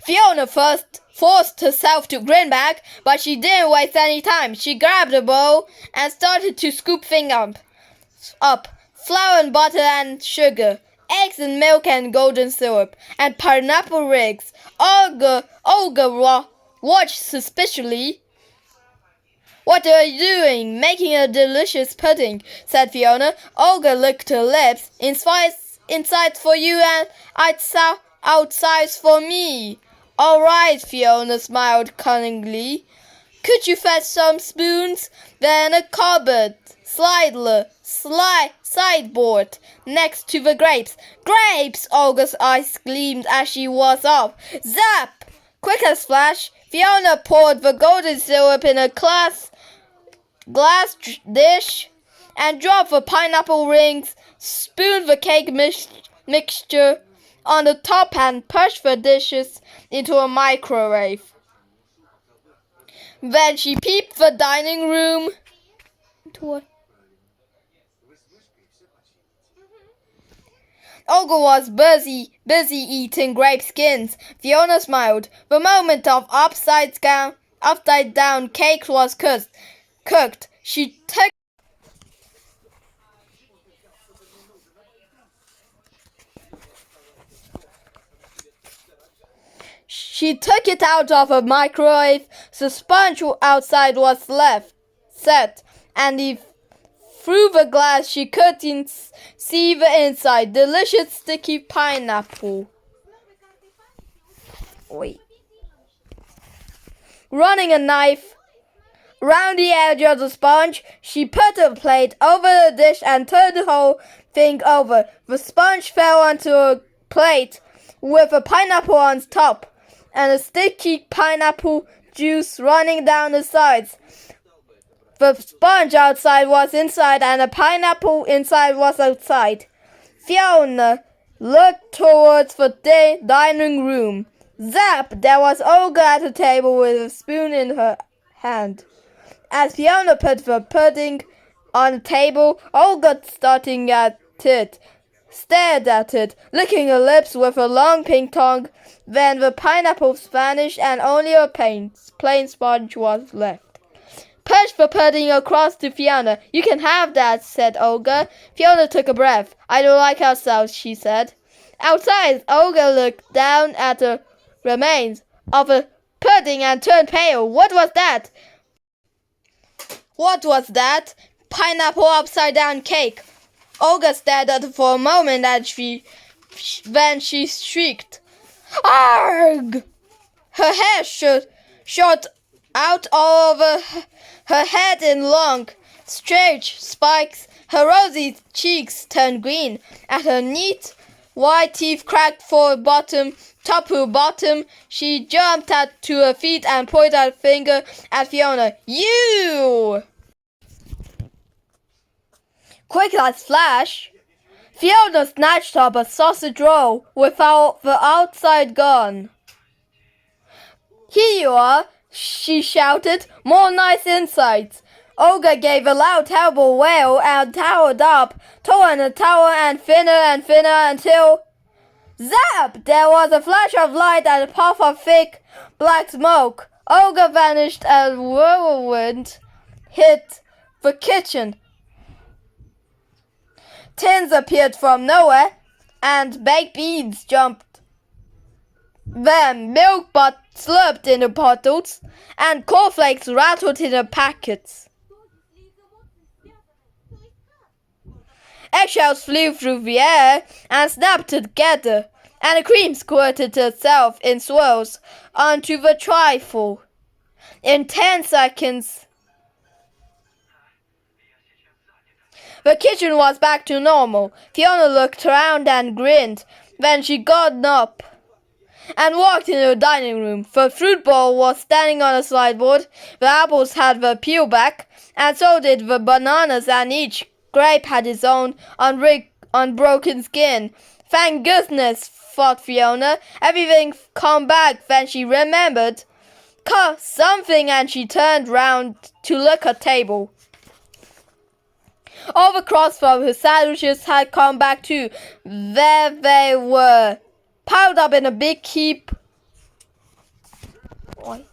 Fiona first forced herself to grin back, but she didn't waste any time. She grabbed a bowl and started to scoop things up. Flour and butter and sugar, eggs and milk and golden syrup, and pineapple rings. Olga watched suspiciously. "What are you doing? Making a delicious pudding," said Fiona. Olga licked her lips. "Inside for you and outside for me." "All right," Fiona smiled cunningly. "Could you fetch some spoons?" Then a cupboard, sideboard, next to the grapes. "Grapes!" Olga's eyes gleamed as she was off. Zap! Quick as flash, Fiona poured the golden syrup in a glass dish and dropped the pineapple rings, spooned the cake mixture on the top and pushed the dishes into a microwave. Then she peeped the dining room door. Olga was busy eating grape skins. Fiona smiled. The moment of upside down cake was cooked. She took it out of the microwave. The sponge outside was set, and through the glass she couldn't see the inside. Delicious sticky pineapple. Running a knife round the edge of the sponge, she put a plate over the dish and turned the whole thing over. The sponge fell onto a plate with a pineapple on top and a sticky pineapple juice running down the sides. The sponge outside was inside and the pineapple inside was outside. Fiona looked towards the dining room. Zap! There was Olga at the table with a spoon in her hand. As Fiona put the pudding on the table, Olga stared at it, licking her lips with a long pink tongue. Then the pineapples vanished and only a plain sponge was left. "Push the pudding across to Fiona. You can have that," said Olga. Fiona took a breath. "I don't like outside," she said. Outside, Olga looked down at the remains of the pudding and turned pale. What was that? Pineapple upside-down cake. Olga stared at it for a moment and then she shrieked. "Arg!" Her hair shot out all over her head in long, straight spikes. Her rosy cheeks turned green, and her neat white teeth cracked top to bottom. She jumped to her feet and pointed a finger at Fiona. "You!" Quick as flash, Fiona snatched up a sausage roll without the outside gone. "Here you are," she shouted. "More nice insides." Olga gave a loud, terrible wail and towered up, taller and thinner until... Zap! There was a flash of light and a puff of thick black smoke. Olga vanished and whirlwind hit the kitchen. Tins appeared from nowhere, and baked beans jumped. Then milk slurped in the bottles, and cornflakes rattled in the packets. Eggshells flew through the air and snapped together, and the cream squirted itself in swirls onto the trifle. In 10 seconds, the kitchen was back to normal. Fiona looked around and grinned. Then she got up and walked into the dining room. The fruit bowl was standing on a sideboard. The apples had the peel back, and so did the bananas, and each grape had its own unbroken skin. Thank goodness, thought Fiona. Everything come back. Then she remembered something, and she turned round to look at the table. All the crusts from her sandwiches had come back too. There they were, piled up in a big heap Why?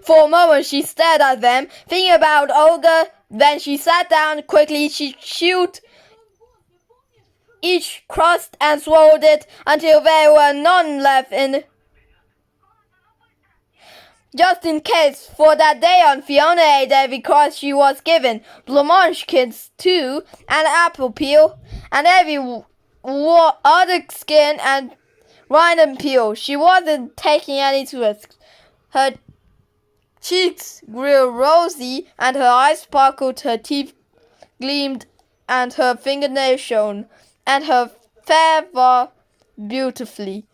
For a moment, she stared at them, thinking about Olga. Then she sat down quickly. She chewed each crust and swallowed it until there were none left in. Just in case, for that day on, Fiona ate every crust she was given, blancmange kids too, and apple peel, and every other skin and rind and peel. She wasn't taking any risks. Her cheeks grew rosy, and her eyes sparkled, her teeth gleamed, and her fingernails shone, and her hair wore beautifully.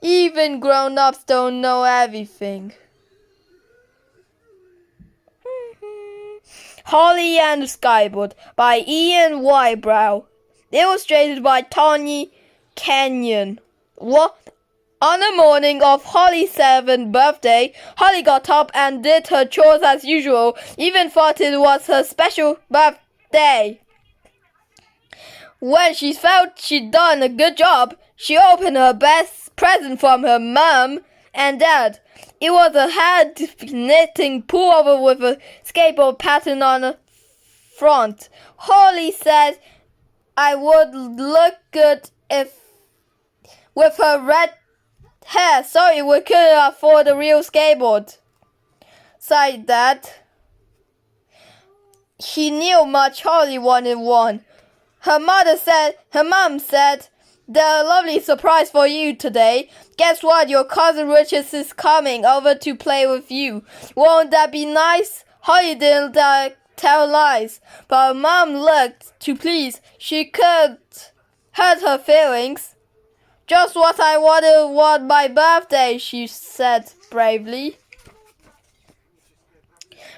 Even grown-ups don't know everything. Holly and the Skyboard by Ian Wybrow. Illustrated by Tony Kenyon. On the morning of Holly's 7th birthday, Holly got up and did her chores as usual, even thought it was her special birthday. When she felt she'd done a good job, she opened her best present from her mum and dad. It was a hand-knitting pullover with a skateboard pattern on the front. Holly said I would look good with her red hair. Sorry, we couldn't afford a real skateboard, sighed Dad. He knew much Holly wanted one. Her mum said, "There's a lovely surprise for you today. Guess what? Your cousin Richard is coming over to play with you. Won't that be nice?" Holly didn't tell lies, but her mum looked too pleased. She could hurt her feelings. "Just what I wanted on my birthday," she said bravely.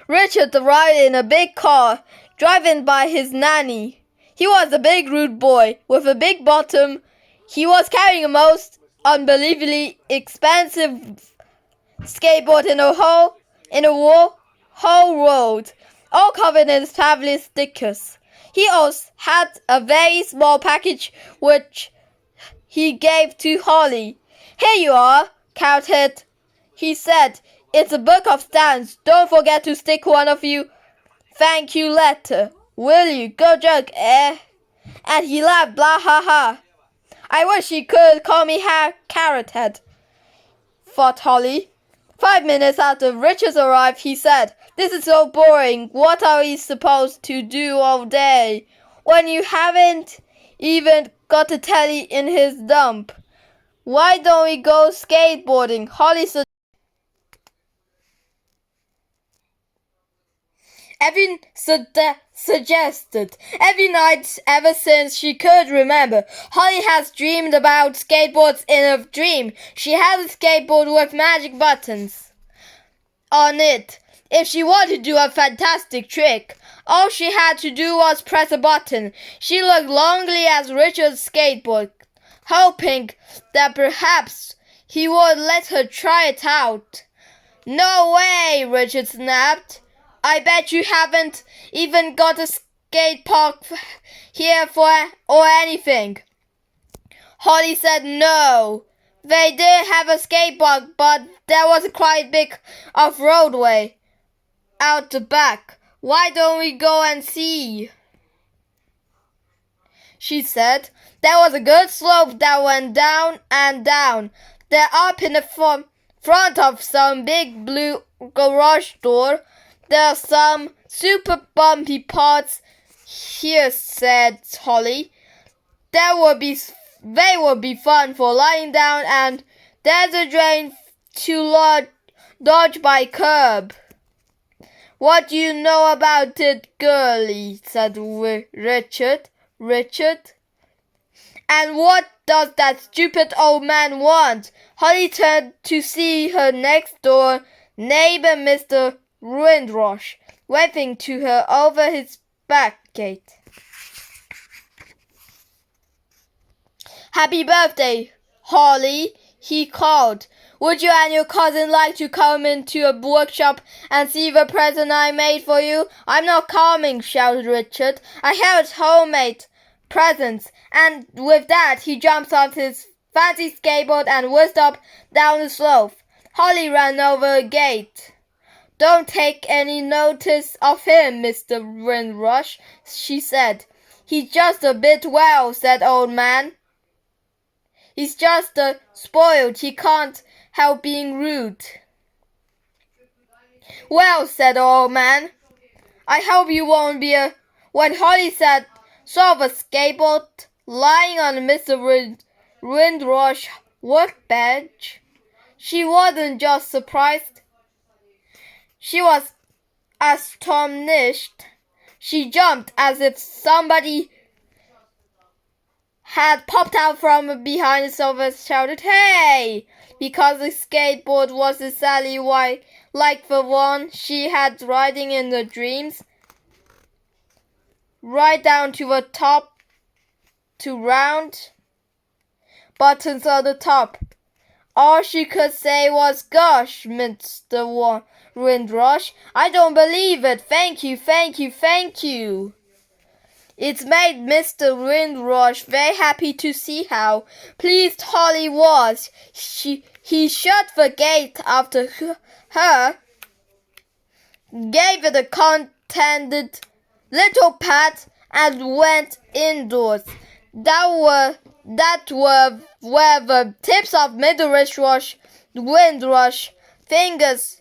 Richard arrived in a big car, driven by his nanny. He was a big rude boy with a big bottom. He was carrying a most unbelievably expensive skateboard in a whole world, all covered in fabulous stickers. He also had a very small package which he gave to Holly. "Here you are, Cowhead," he said. "It's a book of stamps. Don't forget to stick one of you thank you letter. Will you? Go jug, eh?" And he laughed, blah ha ha. "I wish he could call me Carrot Head," thought Holly. 5 minutes after Richard arrived, he said, "This is so boring. What are we supposed to do all day when you haven't even got a telly in his dump? Why don't we go skateboarding?" Holly suggested. Every night ever since she could remember, Holly has dreamed about skateboards in a dream. She had a skateboard with magic buttons on it. If she wanted to do a fantastic trick, all she had to do was press a button. She looked longingly at Richard's skateboard, hoping that perhaps he would let her try it out. "No way," Richard snapped. "I bet you haven't even got a skate park here or anything." Holly said no. They did have a skate park, but there was quite big off-roadway out the back. "Why don't we go and see?" she said. There was a good slope that went down and down. They're up in the front of some big blue garage door. "There are some super bumpy parts here," said Holly. They would be fun for lying down, and there's a drain to dodge by curb." "What do you know about it, girlie?" said Richard. "And what does that stupid old man want?" Holly turned to see her next door neighbor, Mr. Windrush, waving to her over his back gate. "Happy birthday, Holly," he called. "Would you and your cousin like to come into a workshop and see the present I made for you?" "I'm not coming," shouted Richard. "I have homemade presents." And with that, he jumped off his fancy skateboard and whizzed up down the slope. Holly ran over a gate. "Don't take any notice of him, Mr. Windrush," she said. "He's just a bit well," said Old Man. "He's just spoiled. He can't help being rude." "Well," said Old Man, "I hope you won't be a—" When Holly saw the skateboard lying on Mr. Windrush's workbench, she wasn't just surprised. She was astonished. She jumped as if somebody had popped out from behind the sofa and shouted, "Hey!" because the skateboard was exactly like the one she had riding in her dreams, right down to the top, to round buttons on the top. All she could say was, "Gosh, Mr. Windrush, I don't believe it. Thank you, thank you, thank you." It made Mr. Windrush very happy to see how pleased Holly was. He shut the gate after her, gave it a contented little pat, and went indoors. That were where the tips of Mr. Windrush fingers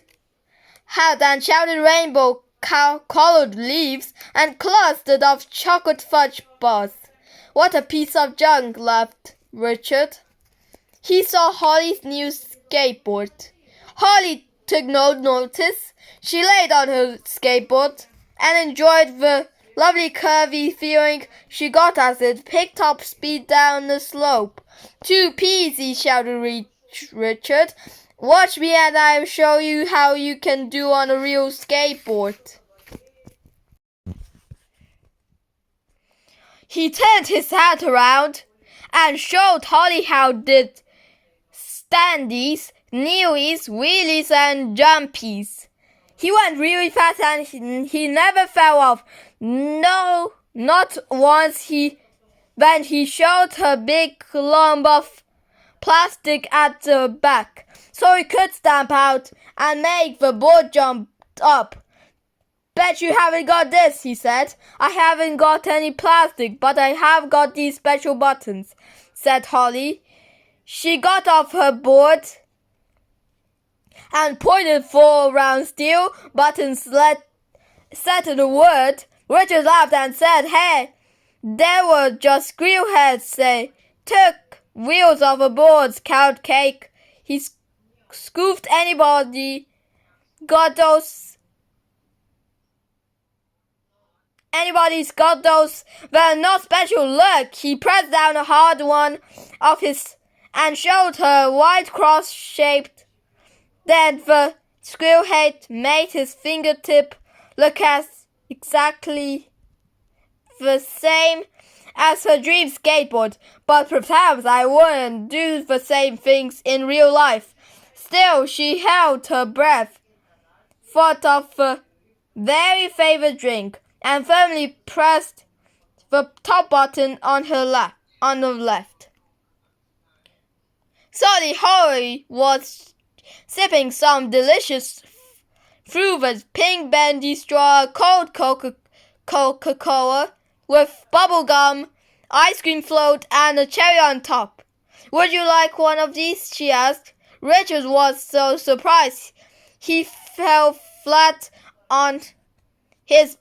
had and shouted rainbow-colored leaves and clusters of chocolate fudge bars. "What a piece of junk," laughed Richard. He saw Holly's new skateboard. Holly took no notice. She laid on her skateboard and enjoyed the lovely curvy feeling she got as it picked up speed down the slope. "Too peasy," shouted Richard. "Watch me and I'll show you how you can do on a real skateboard." He turned his hat around and showed Holly how did standies, kneelies, wheelies, and jumpies. He went really fast and he never fell off. No, not once. Then he showed her big lump of plastic at the back, so he could stamp out and make the board jump up. "Bet you haven't got this," he said. "I haven't got any plastic, but I have got these special buttons," said Holly. She got off her board and pointed 4 round steel buttons set in a word. Richard laughed and said, "Hey, they were just squirrel heads. They took wheels off a board, count cake." He scooped Anybody's got those. They're not special. Look. He pressed down a hard one of his and showed her white cross-shaped. Then the squirrel head made his fingertip look as exactly the same as her dream skateboard, but perhaps I wouldn't do the same things in real life. Still, she held her breath, thought of a very favorite drink, and firmly pressed the top button on her left. Suddenly, Holly was sipping some delicious through the pink bendy straw cold Coca-Cola with bubblegum, ice cream float, and a cherry on top. "Would you like one of these?" she asked. Richard was so surprised he fell flat on his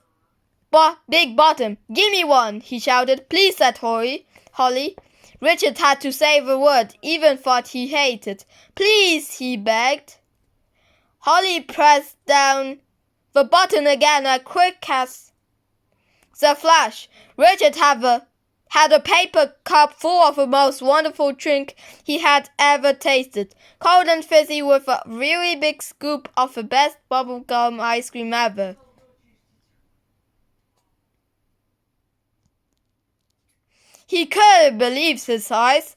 big bottom. "Give me one," he shouted. "Please," said Holly. Richard had to say the word, even thought he hated. "Please," he begged. Holly pressed down the button again as quick as the flash. Richard had a paper cup full of the most wonderful drink he had ever tasted, cold and fizzy with a really big scoop of the best bubblegum ice cream ever. He couldn't believe his eyes.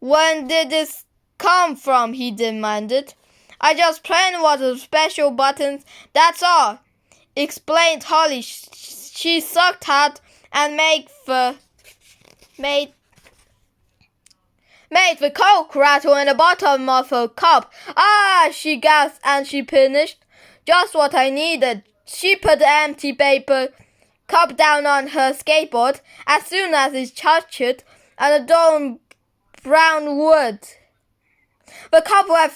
"When did this come from?" he demanded. "I just plain wanted special buttons, that's all," explained Holly. She sucked hard and made made the coke rattle in the bottom of her cup. Ah, she gasped and she finished. Just what I needed. She put the empty paper cup down on her skateboard as soon as it touched it and the dull brown wood. The cup went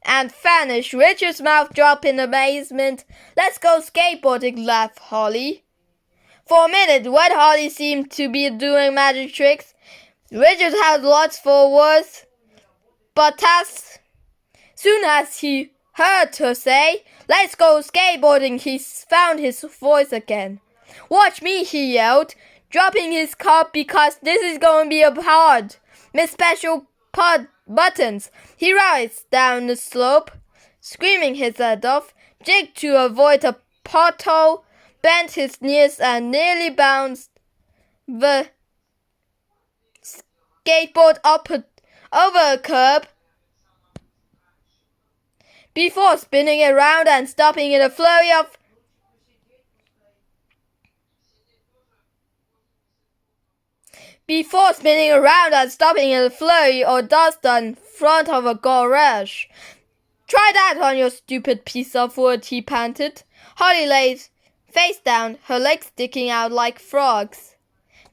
and vanished. Richard's mouth dropped in amazement. Let's go skateboarding, laughed Holly. For a minute, when Holly seemed to be doing magic tricks, Richard had lots for words, but as soon as he heard her say, let's go skateboarding, he found his voice again. Watch me, he yelled, dropping his cup because this is going to be hard. Miss Special Buttons. He raced down the slope, screaming his head off, jigged to avoid a pothole, bent his knees and nearly bounced the skateboard up over a curb before spinning around and stopping in a flurry of or dust in front of a garage. Try that on your stupid piece of wood, he panted. Holly lay face down, her legs sticking out like frogs.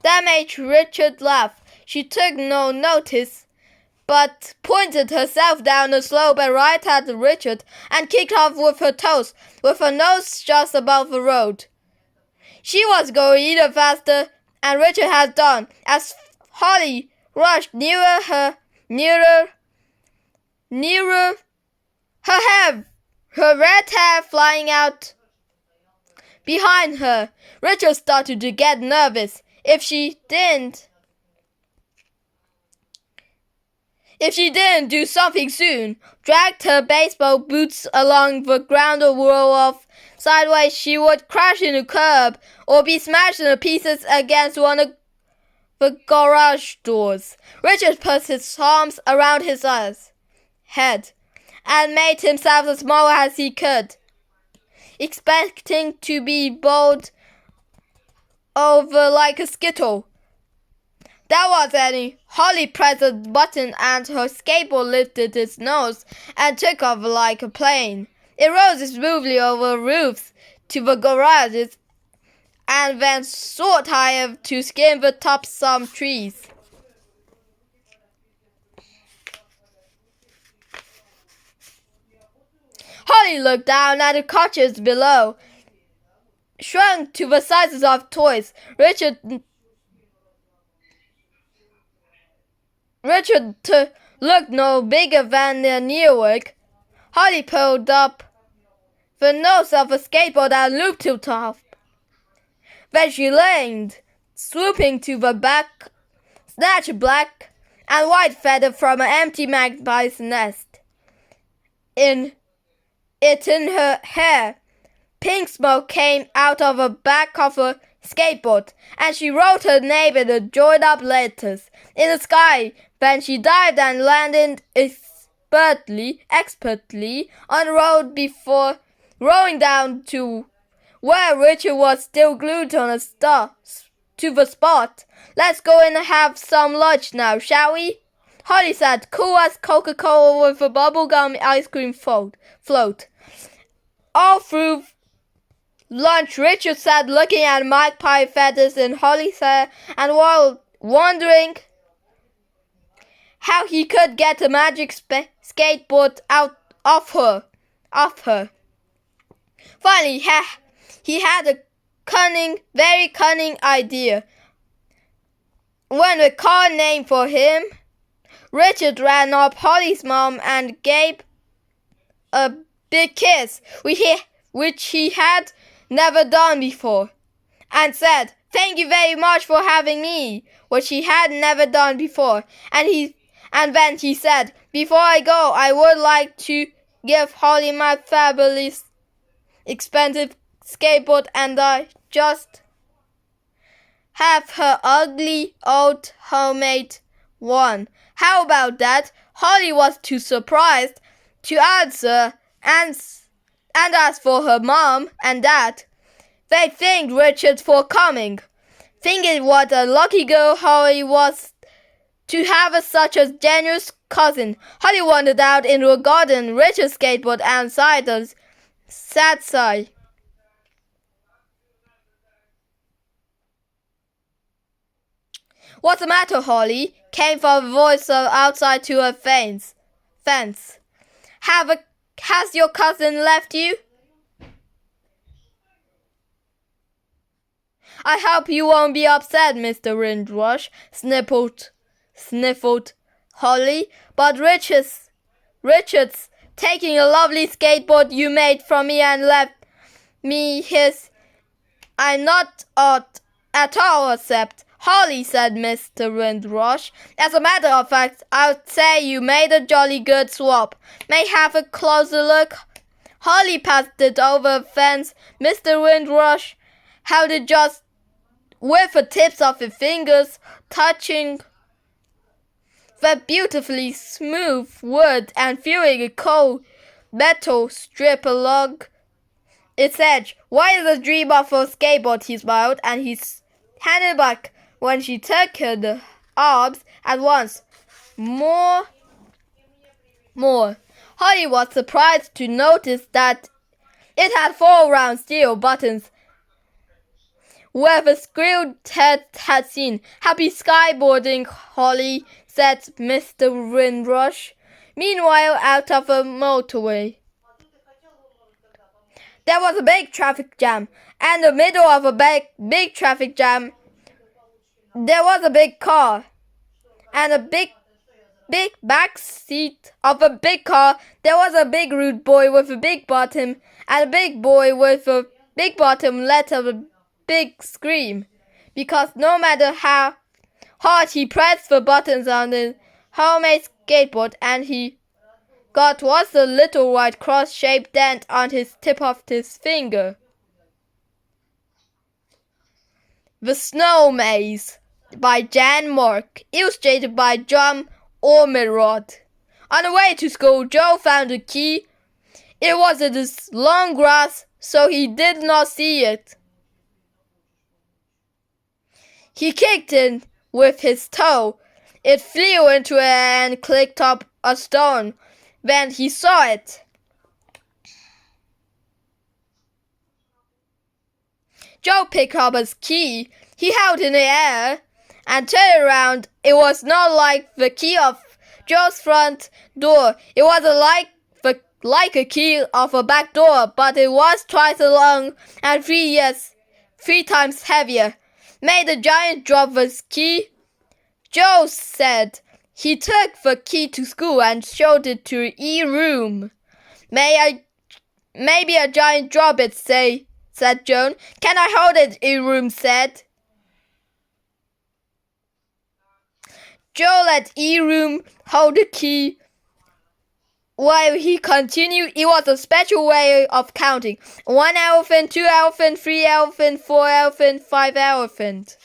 That made Richard laugh. She took no notice, but pointed herself down the slope and right at Richard and kicked off with her toes, with her nose just above the road. She was going even faster, and Richard had done, as Holly rushed nearer, her red hair flying out behind her. Richard started to get nervous. If she didn't do something soon, dragged her baseball boots along the ground a whirl of sideways, she would crash into a curb or be smashed into pieces against one of the garage doors. Richard put his arms around his head and made himself as small as he could, expecting to be bowled over like a skittle. That was Annie. Holly pressed a button and her skateboard lifted its nose and took off like a plane. It rose smoothly over roofs to the garages and then soared higher to skim the tops of some trees. Holly looked down at the cottages below, shrunk to the sizes of toys. Richard looked no bigger than their Newark. Holly pulled up the nose of a skateboard and looped to top. Then she landed, swooping to the back, snatched a black and white feather from an empty magpie's nest. In her hair, pink smoke came out of the back of her skateboard, and she wrote her name in the joined-up letters in the sky. Then she dived and landed expertly on the road before rolling down to where Richard was still glued on to the spot. Let's go in and have some lunch now, shall we? Holly said, cool as Coca-Cola with a bubblegum ice cream float. All through lunch, Richard sat looking at magpie feathers in Holly's hair and while wondering how he could get a magic skateboard out of her. Finally, he had a very cunning idea. When the car named for him, Richard ran up Holly's mom and gave a big kiss, which he had never done before, and said, thank you very much for having me, which he had never done before. And then he said, before I go, I would like to give Holly my fabulous, expensive skateboard and I just have her ugly old homemade one. How about that? Holly was too surprised to answer and asked for her mom and dad. They thanked Richard for coming, thinking what a lucky girl Holly was to have such a generous cousin. Holly wandered out into a garden, Richard's skateboard outside a sad sigh. What's the matter, Holly? Came from a voice outside to her fence. Has your cousin left you? I hope you won't be upset, Mr. Windrush, sniffled Holly. But Richard's taking a lovely skateboard you made from me and left me his. I'm not at all upset, Holly, said Mr. Windrush. As a matter of fact, I'd say you made a jolly good swap. May I have a closer look? Holly passed it over the fence. Mr. Windrush held it just with the tips of his fingers touching the beautifully smooth wood and feeling a cold metal strip along its edge. Why is a dream of a skateboard? He smiled, and he handed back when she took her arms at once. More. Holly was surprised to notice that it had 4 round steel buttons where the screw head had seen. Happy skyboarding, Holly, said Mr. Windrush. Meanwhile, out of the motorway, there was a big traffic jam. And in the middle of a big traffic jam, there was a big car. And a big back seat of a big car, there was a big rude boy with a big bottom. And a big boy with a big bottom let out a big scream, because no matter how hard he pressed the buttons on the homemade skateboard, and he got was a little white cross-shaped dent on his tip of his finger. The Snow Maze by Jan Mark, illustrated by John Ormerod. On the way to school, Joe found a key. It was in the long grass, so he did not see it. He kicked it with his toe. It flew into air and clicked up a stone. Then he saw it. Joe picked up his key. He held it in the air and turned around. It was not like the key of Joe's front door. It wasn't like a key of a back door, but it was twice as long and 3 times heavier. Made the giant drop his key? Joe said. He took the key to school and showed it to E-Room. Maybe a giant drop it, said Joan. Can I hold it? E-Room said. Joe let E-Room hold the key while he continued. It was a special way of counting. 1 elephant, 2 elephant, 3 elephant, 4 elephant, 5 elephant.